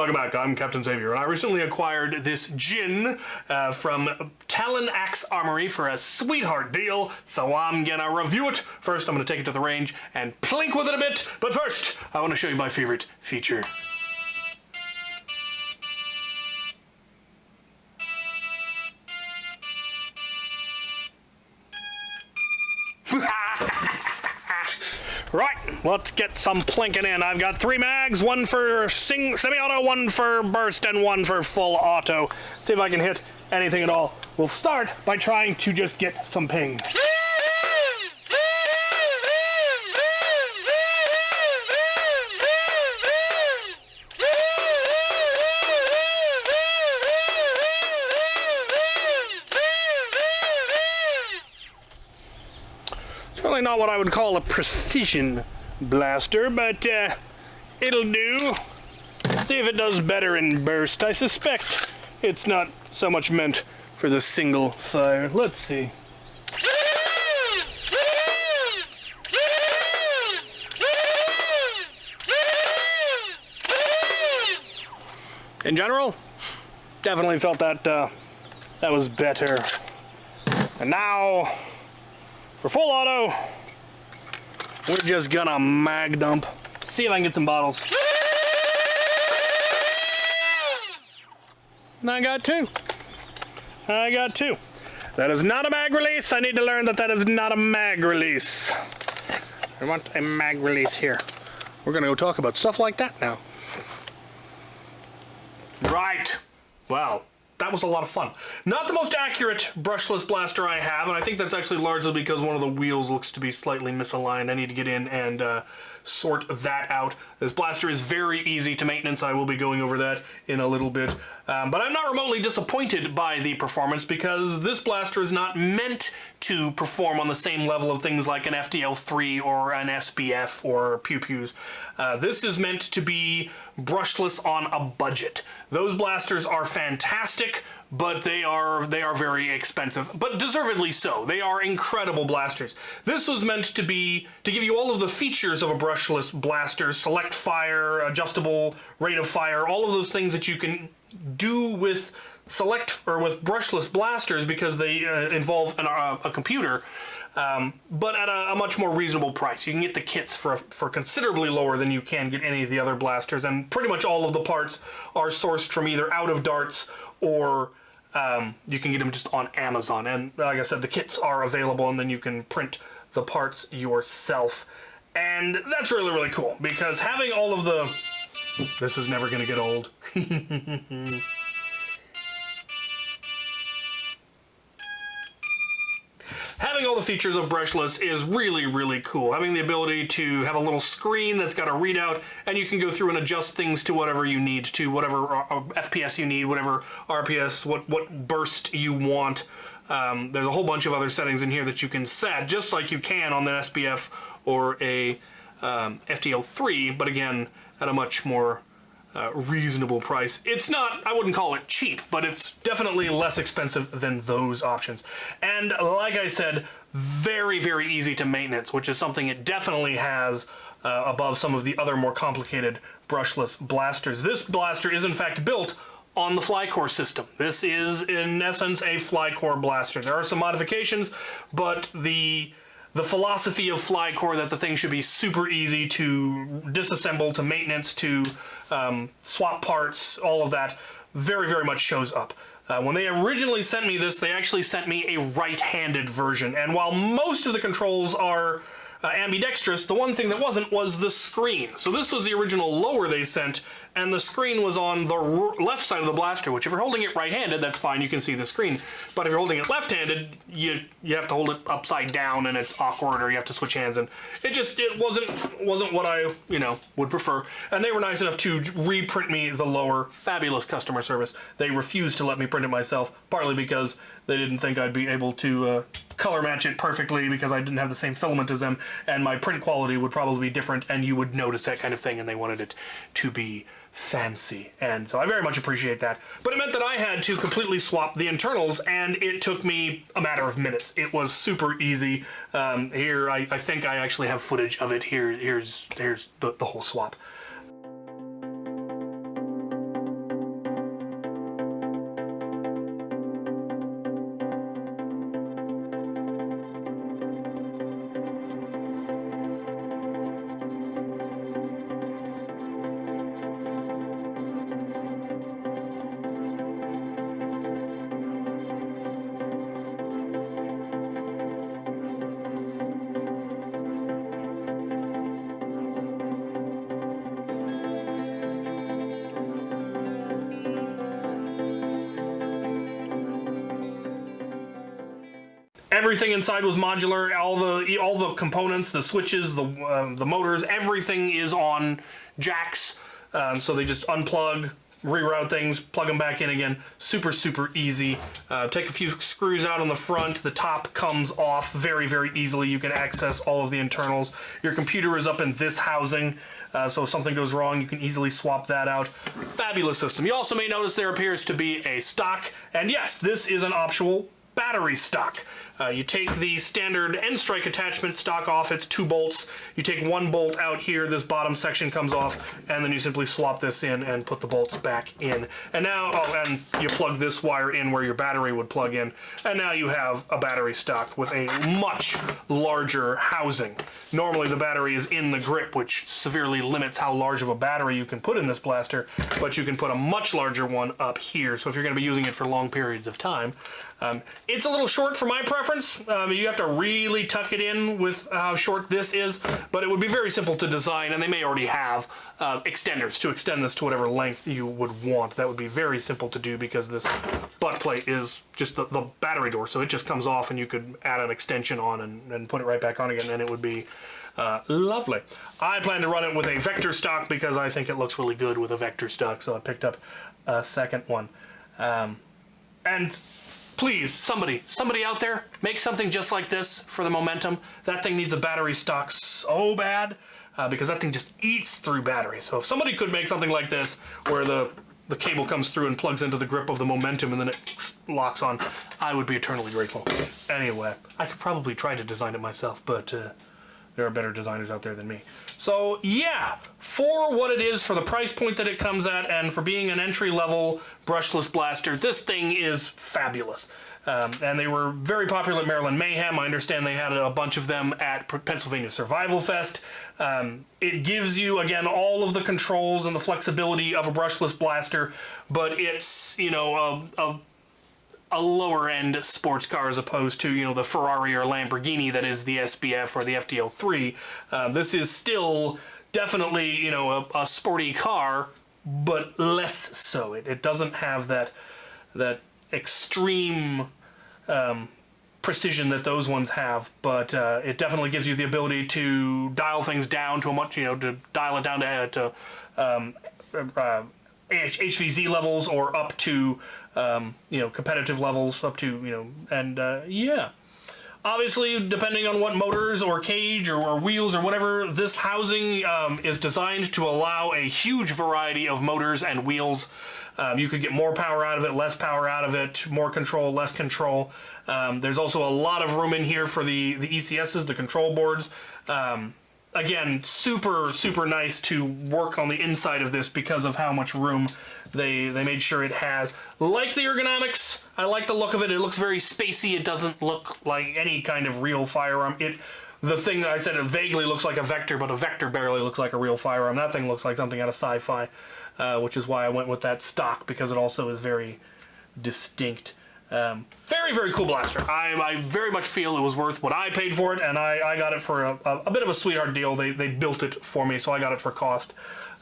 welcome back. I'm Captain Xavier, and I recently acquired this Djinn from Talon Axe Armory for a sweetheart deal, so I'm gonna review it. First, I'm gonna take it to the range and plink with it a bit, but first, I want to show you my favorite feature. Right, let's get some plinking in. I've got 3 mags, one for semi-auto, one for burst, and one for full auto. See if I can hit anything at all. We'll start by trying to just get some ping. Really not what I would call a precision blaster, but it'll do. See if it does better in burst. I suspect it's not so much meant for the single fire. Let's see. In general, definitely felt that that was better. And now, for full auto, we're just gonna mag dump. See if I can get some bottles. And I got 2. I got 2. That is not a mag release. I need to learn that that is not a mag release. I want a mag release here. We're gonna go talk about stuff like that now. Right. Wow. That was a lot of fun. Not the most accurate brushless blaster I have, and I think that's actually largely because one of the wheels looks to be slightly misaligned. I need to get in and sort that out. This blaster is very easy to maintenance. I will be going over that in a little bit. But I'm not remotely disappointed by the performance because this blaster is not meant to perform on the same level of things like an FDL3 or an SBF or pew-pews. This is meant to be brushless on a budget. Those blasters are fantastic, but they are very expensive, but deservedly so. They are incredible blasters. This was meant to give you all of the features of a brushless blaster: select fire, adjustable rate of fire, all of those things that you can do with with brushless blasters because they involve a computer. But at a much more reasonable price. You can get the kits for considerably lower than you can get any of the other blasters, and pretty much all of the parts are sourced from either out of darts or you can get them just on Amazon. And like I said, the kits are available, and then you can print the parts yourself. And that's really, really cool, because having all of the... This is never going to get old. Having all the features of brushless is really, really cool. Having the ability to have a little screen that's got a readout, and you can go through and adjust things to whatever you need, to whatever FPS you need, whatever RPS, what burst you want. There's a whole bunch of other settings in here that you can set, just like you can on the SBF or a FDL3, but again, at a much more reasonable price. It's not, I wouldn't call it cheap, but it's definitely less expensive than those options. And like I said, very, very easy to maintenance, which is something it definitely has above some of the other more complicated brushless blasters. This blaster is in fact built on the Flycore system. This is in essence a Flycore blaster. There are some modifications, but the philosophy of Flycore, that the thing should be super easy to disassemble, to maintenance, to swap parts, all of that, very, very much shows up. When they originally sent me this, they actually sent me a right-handed version, and while most of the controls are ambidextrous, the one thing that wasn't was the screen. So this was the original lower they sent, and the screen was on the left side of the blaster, which if you're holding it right-handed, that's fine, you can see the screen. But if you're holding it left-handed, you have to hold it upside down, and it's awkward, or you have to switch hands, and it wasn't what I, would prefer. And they were nice enough to reprint me the lower. Fabulous customer service. They refused to let me print it myself, partly because they didn't think I'd be able to color match it perfectly because I didn't have the same filament as them, and my print quality would probably be different, and you would notice that kind of thing, and they wanted it to be fancy. And so I very much appreciate that. But it meant that I had to completely swap the internals, and it took me a matter of minutes. It was super easy. Here, I think I actually have footage of it. Here's the whole swap. Everything inside was modular. All the components, the switches, the motors, everything is on jacks. So they just unplug, reroute things, plug them back in again. Super, super easy. Take a few screws out on the front. The top comes off very, very easily. You can access all of the internals. Your computer is up in this housing. So if something goes wrong, you can easily swap that out. Fabulous system. You also may notice there appears to be a stock. And yes, this is an optional battery stock. You take the standard end strike attachment stock off, it's 2 bolts. You take 1 bolt out here, this bottom section comes off, and then you simply swap this in and put the bolts back in. And now, and you plug this wire in where your battery would plug in, and now you have a battery stock with a much larger housing. Normally the battery is in the grip, which severely limits how large of a battery you can put in this blaster, but you can put a much larger one up here, so if you're going to be using it for long periods of time. It's a little short for my preference. You have to really tuck it in with how short this is, but it would be very simple to design, and they may already have extenders to extend this to whatever length you would want. That would be very simple to do because this butt plate is just the battery door, so it just comes off and you could add an extension on and put it right back on again, and it would be lovely. I plan to run it with a vector stock because I think it looks really good with a vector stock, so I picked up a second one. And please, somebody out there, make something just like this for the Momentum. That thing needs a battery stock so bad because that thing just eats through batteries. So if somebody could make something like this where the cable comes through and plugs into the grip of the Momentum and then it locks on, I would be eternally grateful. Anyway, I could probably try to design it myself, but there are better designers out there than me. So yeah, for what it is, for the price point that it comes at, and for being an entry-level brushless blaster, this thing is fabulous. And they were very popular at Maryland Mayhem. I understand they had a bunch of them at Pennsylvania Survival Fest. It gives you, again, all of the controls and the flexibility of a brushless blaster, but it's, you know, a lower-end sports car as opposed to, you know, the Ferrari or Lamborghini that is the SBF or the FDL3. This is still definitely, you know, a sporty car, but less so. It doesn't have that extreme precision that those ones have, but it definitely gives you the ability to dial things down to a much, you know, to dial it down to HVZ levels or up to you know, competitive levels, up to, you know, and yeah. Obviously, depending on what motors or cage or wheels or whatever, this housing is designed to allow a huge variety of motors and wheels. You could get more power out of it, less power out of it, more control, less control. There's also a lot of room in here for the ECSs, the control boards. Again, super, super nice to work on the inside of this because of how much room they made sure it has. Like the ergonomics, I like the look of it. It looks very spacey. It doesn't look like any kind of real firearm. The thing that I said, it vaguely looks like a Vector, but a Vector barely looks like a real firearm. That thing looks like something out of sci-fi, which is why I went with that stock, because it also is very distinct. Very, very cool blaster. I very much feel it was worth what I paid for it, and I got it for a bit of a sweetheart deal. They built it for me, so I got it for cost.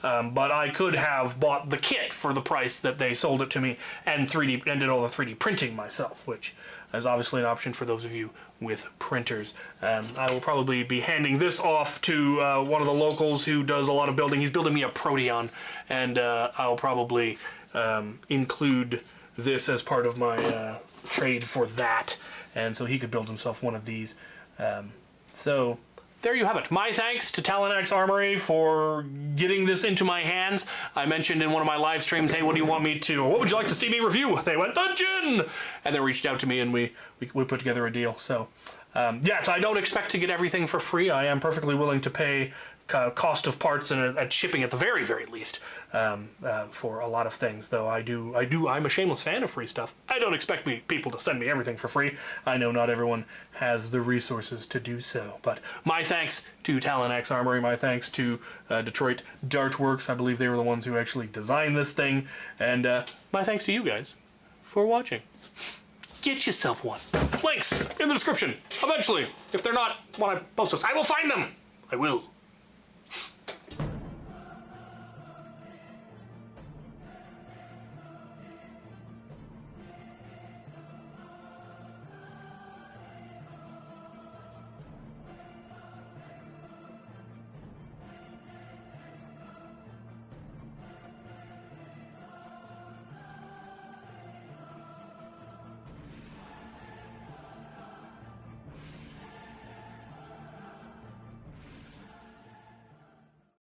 But I could have bought the kit for the price that they sold it to me and did all the 3D printing myself, which is obviously an option for those of you with printers. I will probably be handing this off to one of the locals who does a lot of building. He's building me a Proteon, and I'll probably include this as part of my trade for that, and so he could build himself one of these. So there you have it. My thanks to Talon-X Armory for getting this into my hands. I mentioned in one of my live streams, hey, what do you want me to, or what would you like to see me review? They went, the Djinn! And they reached out to me and we put together a deal. So, yes, I don't expect to get everything for free. I am perfectly willing to pay cost of parts and shipping at the very, very least for a lot of things, though I'm a shameless fan of free stuff. I don't expect people to send me everything for free. I know not everyone has the resources to do so, but my thanks to Talon-X Armory, my thanks to Detroit Dartworks. I believe they were the ones who actually designed this thing, and my thanks to you guys for watching. Get yourself one. Links in the description. Eventually, if they're not when I post this, I will find them. I will.